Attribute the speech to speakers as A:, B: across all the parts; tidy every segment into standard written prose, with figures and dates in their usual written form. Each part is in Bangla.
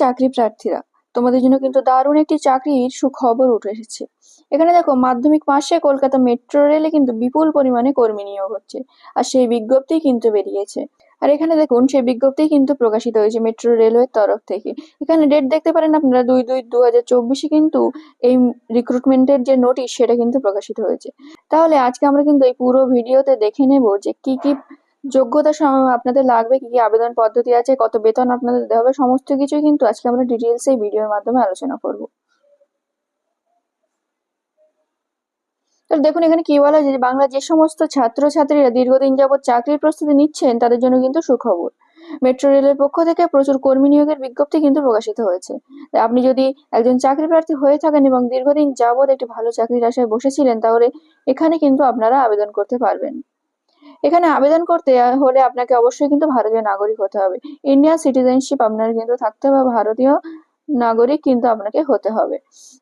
A: চাকরি প্রার্থীরা, তোমাদের জন্য কিন্তু দারুণ একটি চাকরির সুখবর উঠে এসেছে। এখানে দেখো, মাধ্যমিক পাশে কলকাতা মেট্রো রেলে কিন্তু বিপুল পরিমাণে কর্মী নিয়োগ হচ্ছে, আর সেই বিজ্ঞপ্তি কিন্তু বেরিয়েছে। আর এখানে দেখুন, সেই বিজ্ঞপ্তি কিন্তু প্রকাশিত হয়েছে মেট্রো রেলওয়ের তরফ থেকে। এখানে ডেট দেখতে পারেন আপনারা, 2/2/2024 কিন্তু এই রিক্রুটমেন্টের যে নোটিশ সেটা কিন্তু প্রকাশিত হয়েছে। তাহলে আজকে আমরা কিন্তু এই পুরো ভিডিওতে দেখে নেব যে কি কি যোগ্যতা আপনাদের লাগবে, কি কি আবেদন পদ্ধতি আছে, কত বেতন আপনাদের দেওয়া হবে, সমস্ত কিছুই কিন্তু আজকে আমরা ডিটেলস এই ভিডিওর মাধ্যমে আলোচনা করব। তাহলে দেখুন, এখানে কি বলা হয়েছে যে বাংলার যে সমস্ত ছাত্রছাত্রীরা দীর্ঘদিন যাবৎ চাকরির প্রস্তুতি নিচ্ছেন তাদের জন্য কিন্তু সুখবর। মেট্রো রেলের পক্ষ থেকে প্রচুর কর্মী নিয়োগের বিজ্ঞপ্তি কিন্তু প্রকাশিত হয়েছে। তাই আপনি যদি একজন চাকরি প্রার্থী হয়ে থাকেন এবং দীর্ঘদিন যাবৎ একটি ভালো চাকরির আশায় বসেছিলেন, তাহলে এখানে কিন্তু আপনারা আবেদন করতে পারবেন। এখানে আবেদন করতে হলে আপনাকে অবশ্যই কিন্তু ভারতীয় নাগরিক হতে হবে। ইন্ডিয়ান সিটিজেনশিপ আপনার কিন্তু থাকতে হবে, ভারতীয় নাগরিক কিন্তু আপনাকে হতে হবে।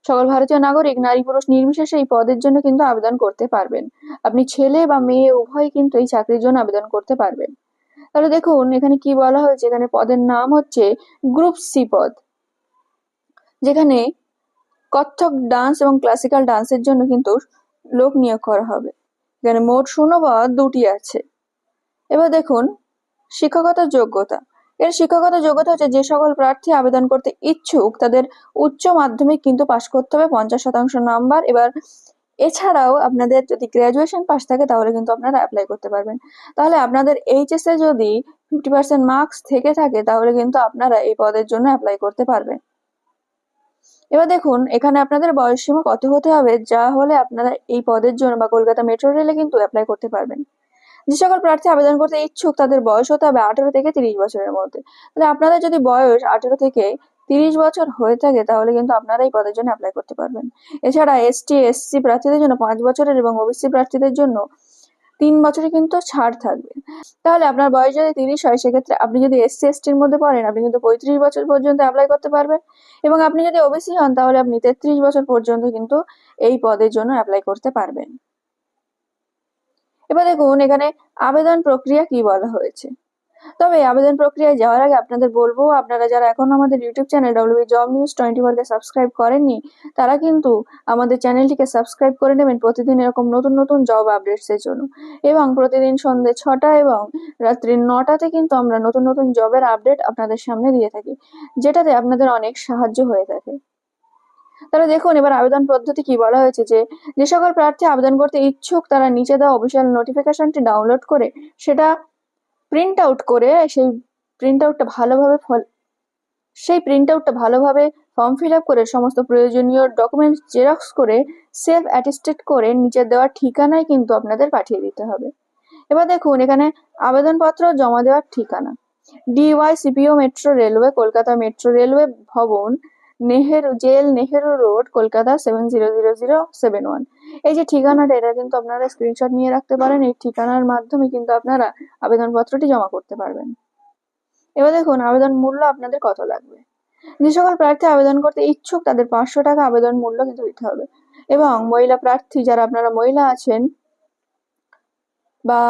A: সকল ভারতীয় নাগরিক নারী পুরুষ নির্বিশেষে এই পদের জন্য কিন্তু আবেদন করতে পারবেন। আপনি ছেলে বা মেয়ে উভয় কিন্তু এই চাকরির জন্য আবেদন করতে পারবেন। তাহলে দেখুন, এখানে কি বলা হয়েছে, এখানে পদের নাম হচ্ছে গ্রুপ সি পদ, যেখানে কত্থক ডান্স এবং ক্লাসিক্যাল ডান্সের জন্য কিন্তু লোক নিয়োগ করা হবে। এখানে মোট শূন্যপদ 2টি আছে। এবার দেখুন, শিক্ষকতার যোগ্যতা। এর শিক্ষকতার যোগ্যতা হচ্ছে যে সকল প্রার্থী আবেদন করতে ইচ্ছুক তাদের উচ্চ মাধ্যমিক কিন্তু পাশ করতে হবে 50% নাম্বার। এবার এছাড়াও আপনাদের যদি গ্রাজুয়েশন পাস থাকে তাহলে কিন্তু আপনারা অ্যাপ্লাই করতে পারবেন। তাহলে আপনাদের এইচএস এ যদি 50% মার্কস থেকে থাকে তাহলে কিন্তু আপনারা এই পদের জন্য অ্যাপ্লাই করতে পারবেন। এবার দেখুন, এখানে আপনাদের বয়সসীমা কত হতে হবে, যা হলে আপনারা এই পদের জন্য বা কলকাতা মেট্রো রেলে কিন্তু অ্যাপ্লাই করতে পারবেন। যে সকল প্রার্থী আবেদন করতে ইচ্ছুক তাদের বয়স হতে হবে 18 থেকে 30 বছরের মধ্যে। তাহলে আপনাদের যদি বয়স 18 থেকে 30 বছর হয়ে থাকে তাহলে কিন্তু আপনারা এই পদের জন্য অ্যাপ্লাই করতে পারবেন। এছাড়া এসটি এসসি প্রার্থীদের জন্য 5 বছরের এবং ওবিসি প্রার্থীদের জন্য 3 বছরে কিন্তু ছাড় থাকবে। তাহলে আপনার বয়স যদি 30 হয়, সেক্ষেত্রে আপনি যদি এসসি এসটির মধ্যে পড়েন আপনি কিন্তু 35 বছর পর্যন্ত অ্যাপ্লাই করতে পারবেন, এবং আপনি যদি ওবিসি হন তাহলে আপনি 33 বছর পর্যন্ত কিন্তু এই পদের জন্য অ্যাপ্লাই করতে পারবেন। এবার দেখুন, এখানে আবেদন প্রক্রিয়া কি বলা হয়েছে। তবে আবেদন প্রক্রিয়ায় যাওয়ার আগে আপনাদের বলবো, আপনারা যারা এখন আমাদের YouTube channel WB job news 24 কে সাবস্ক্রাইব করেননি, তারা কিন্তু আমাদের চ্যানেলটিকে সাবস্ক্রাইব করে নেবেন প্রতিদিন এরকম নতুন নতুন জব আপডেটস এর জন্য। এবং প্রতিদিন সন্ধ্যে 6টা এবং রাত্রি 9টাতে কিন্তু আমরা নতুন নতুন জবের আপডেট আপনাদের সামনে দিয়ে থাকি, যেটাতে আপনাদের অনেক সাহায্য হয়ে থাকে। তাহলে দেখুন, এবার আবেদন পদ্ধতি কি বলা হয়েছে, যে সকল প্রার্থী আবেদন করতে ইচ্ছুক তারা নিচে দেওয়া অফিসিয়াল নোটিফিকেশনটি ডাউনলোড করে সেটা প্রিন্ট আউট করে প্রিন্ট আউটটা ভালোভাবে ফর্ম ফিল আপ করে সমস্ত প্রয়োজনীয় ডকুমেন্টস জেরক্স করে সেলফ অ্যাটেস্টেড করে নিচের দেওয়ার ঠিকানায় কিন্তু আপনাদের পাঠিয়ে দিতে হবে। এবার দেখুন, এখানে আবেদনপত্র জমা দেওয়ার ঠিকানা DYCPO metro railway, Kolkata metro railway ভবন, নেহেরু রোড, কলকাতা 700071। এই যে ঠিকানাটা, এটা কিন্তু আপনারা স্ক্রিনশট নিয়ে রাখতে পারেন। এই ঠিকানার মাধ্যমে কিন্তু আপনারা আবেদনপত্রটি জমা করতে পারবেন। এবার দেখুন, আবেদন মূল্য আপনাদের কত লাগবে। যে সকল প্রার্থী আবেদন করতে ইচ্ছুক তাদের 500 টাকা আবেদন মূল্য কিন্তু দিতে হবে। এবং মহিলা প্রার্থী, যারা আপনারা মহিলা আছেন বা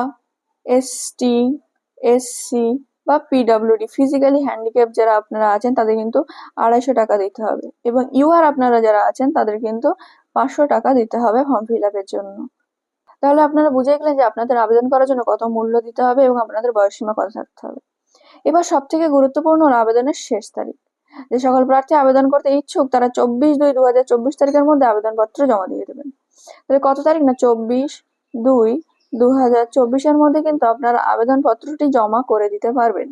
A: এসটি এসসি বা পিডব্লিউডি ফিজিক্যালি হ্যান্ডিক্যাপ যারা আপনারা আছেন তাদের কিন্তু 250 টাকা দিতে হবে, এবং ইউআর আপনারা যারা আছেন তাদের কিন্তু 500 টাকা দিতে হবে ফর্ম ফিল আপের জন্য। তাহলে আপনারা বুঝে গেলেন যে আপনাদের আবেদন করার জন্য কত মূল্য দিতে হবে এবং আপনাদের বয়সসীমা কত থাকতে হবে। এবার সব থেকে গুরুত্বপূর্ণ হলো আবেদনের শেষ তারিখ। যে সকল প্রার্থী আবেদন করতে ইচ্ছুক তারা 24/2/2024 তারিখের মধ্যে আবেদনপত্র জমা দিয়ে দেবেন। তাহলে কত তারিখ না, 24/2/2024 এর মধ্যে কিন্তু আপনারা আবেদনপত্রটি জমা করে দিতে পারবেন।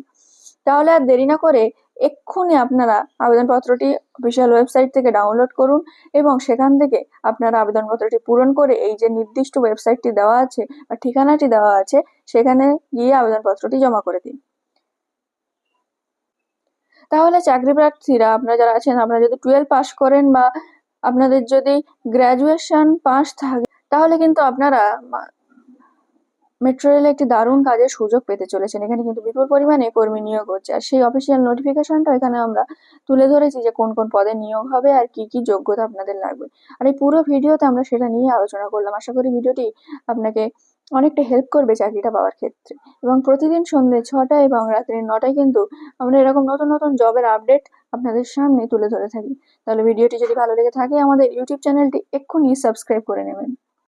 A: তাহলে আর দেরি না করে এক্ষুনি আপনারা আবেদনপত্রটি অফিসিয়াল ওয়েবসাইট থেকে ডাউনলোড করুন এবং সেখান থেকে আপনারা আবেদনপত্রটি পূরণ করে এই যে নির্দিষ্ট ওয়েবসাইটটি দেওয়া আছে বা ঠিকানাটি দেওয়া আছে সেখানে গিয়ে আবেদনপত্রটি জমা করে দিন। তাহলে চাকরি প্রার্থীরা আপনারা যারা আছেন, আপনারা যদি 12 পাস করেন বা আপনাদের যদি গ্রাজুয়েশন পাস থাকে তাহলে কিন্তু আপনারা মেট্রো রেলে একটি দারুণ কাজের সুযোগ পেতে চলেছেন। এখানে কিন্তু বিপুল পরিমাণে কর্মী নিয়োগ হচ্ছে, আর সেই অফিসিয়াল নোটিফিকেশনটা এখানে আমরা তুলে ধরেছি যে কোন কোন পদে নিয়োগ হবে আর কি কি যোগ্যতা আপনাদের লাগবে। আর এই পুরো ভিডিওতে আমরা সেটা নিয়ে আলোচনা করলাম। আশা করি ভিডিওটি আপনাকে অনেকটা হেল্প করবে চাকরিটা পাওয়ার ক্ষেত্রে। এবং প্রতিদিন সন্ধ্যে 6টায় এবং রাত্রি 9টায় কিন্তু আমরা এরকম নতুন নতুন জবের আপডেট আপনাদের সামনে তুলে ধরে থাকি। তাহলে ভিডিওটি যদি ভালো লেগে থাকে আমাদের ইউটিউব চ্যানেলটি এক্ষুনি সাবস্ক্রাইব করে নেবেন।